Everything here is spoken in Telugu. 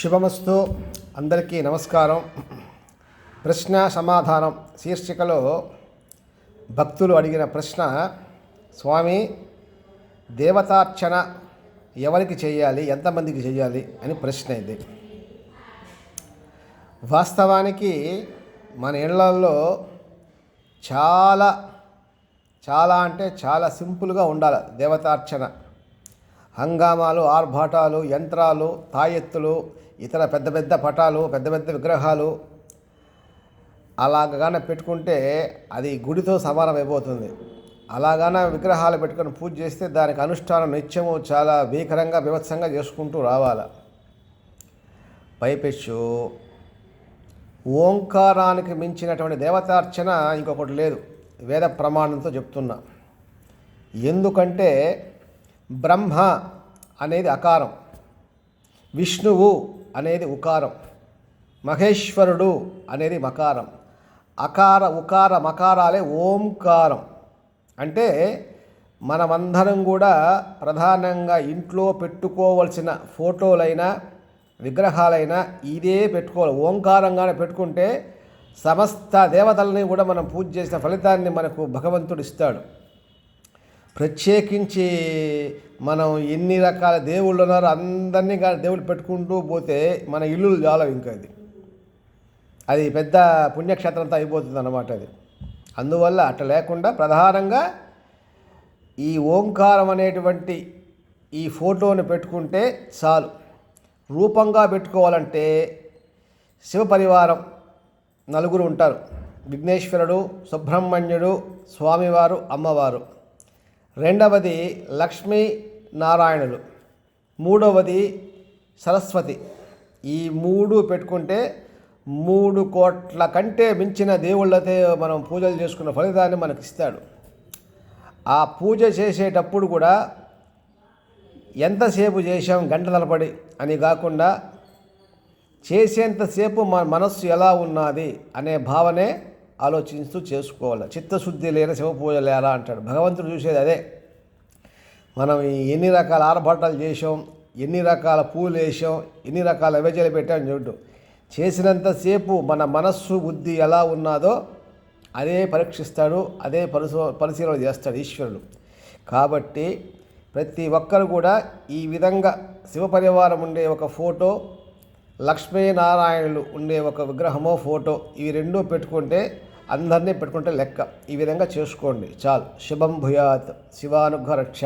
శుభమస్తు. అందరికీ నమస్కారం. ప్రశ్న సమాధానం శీర్షికలో భక్తులు అడిగిన ప్రశ్న, స్వామి దేవతార్చన ఎవరికి చేయాలి, ఎంతమందికి చేయాలి అని ప్రశ్న ఇది. వాస్తవానికి మన ఇళ్లలో చాలా సింపుల్గా ఉండాలి దేవతార్చన. హంగామాలు, ఆర్భాటాలు, యంత్రాలు, తాయెత్తులు, ఇతర పెద్ద పెద్ద పటాలు, పెద్ద పెద్ద విగ్రహాలు అలాగానే పెట్టుకుంటే అది గుడితో సమానమైపోతుంది. అలాగానే విగ్రహాలు పెట్టుకొని పూజ చేస్తే దానికి అనుష్ఠానం నిత్యము చాలా భీకరంగా బీభత్సంగా చేసుకుంటూ రావాలి. పైపెచ్చు ఓంకారానికి మించినటువంటి దేవతార్చన ఇంకొకటి లేదు, వేద ప్రమాణంతో చెప్తున్నా. ఎందుకంటే బ్రహ్మ అనేది అకారం, విష్ణువు అనేది ఉకారం, మహేశ్వరుడు అనేది మకారం. అకార ఉకార మకారాలే ఓంకారం. అంటే మనమందరం కూడా ప్రధానంగా ఇంట్లో పెట్టుకోవలసిన ఫోటోలైనా విగ్రహాలైనా ఇదే పెట్టుకోవాలి. ఓంకారంగానే పెట్టుకుంటే సమస్త దేవతల్ని కూడా మనం పూజ చేసిన ఫలితాన్ని మనకు భగవంతుడు ఇస్తాడు. ప్రత్యేకించి మనం ఎన్ని రకాల దేవుళ్ళు ఉన్నారో అందరినీ దేవుళ్ళు పెట్టుకుంటూ పోతే మన ఇల్లు చాలా ఇంకా అది పెద్ద పుణ్యక్షేత్రంతో అయిపోతుంది అన్నమాట. అది అందువల్ల అట్లా లేకుండా ప్రధానంగా ఈ ఓంకారం అనేటువంటి ఈ ఫోటోని పెట్టుకుంటే చాలు. రూపంగా పెట్టుకోవాలంటే శివపరివారం నలుగురు ఉంటారు: విఘ్నేశ్వరుడు, సుబ్రహ్మణ్యుడు, స్వామివారు, అమ్మవారు. రెండవది లక్ష్మీ నారాయణులు. మూడవది సరస్వతి. ఈ మూడు పెట్టుకుంటే 3 కోట్ల కంటే మించిన దేవుళ్ళతో మనం పూజలు చేసుకున్న ఫలితాన్ని మనకి ఇస్తాడు. ఆ పూజ చేసేటప్పుడు కూడా ఎంతసేపు చేసాం గంట తలపడి అని కాకుండా చేసేంతసేపు మన మనస్సు ఎలా ఉన్నది అనే భావనే ఆలోచిస్తూ చేసుకోవాలి. చిత్తశుద్ధి లేని శివ పూజ లేరా అంటాడు భగవంతుడు. చూసేది అదే. మనం ఎన్ని రకాల ఆర్భాటాలు చేసాం, ఎన్ని రకాల పూలు వేసాం, ఎన్ని రకాల నైవేద్యాలు పెట్టామని చూడు. చేసినంతసేపు మన మనస్సు బుద్ధి ఎలా ఉన్నదో అదే పరీక్షిస్తాడు, అదే పరిశీలన చేస్తాడు ఈశ్వరుడు. కాబట్టి ప్రతి ఒక్కరు కూడా ఈ విధంగా శివపరివారం ఉండే ఒక ఫోటో, లక్ష్మీనారాయణులు ఉండే ఒక విగ్రహమో ఫోటో, ఇవి రెండూ పెట్టుకుంటే అందరినీ పెట్టుకుంటే లెక్క. ఈ విధంగా చేసుకోండి చాలు. శుభం భూయాత్. శివానుగ్రహ రక్ష.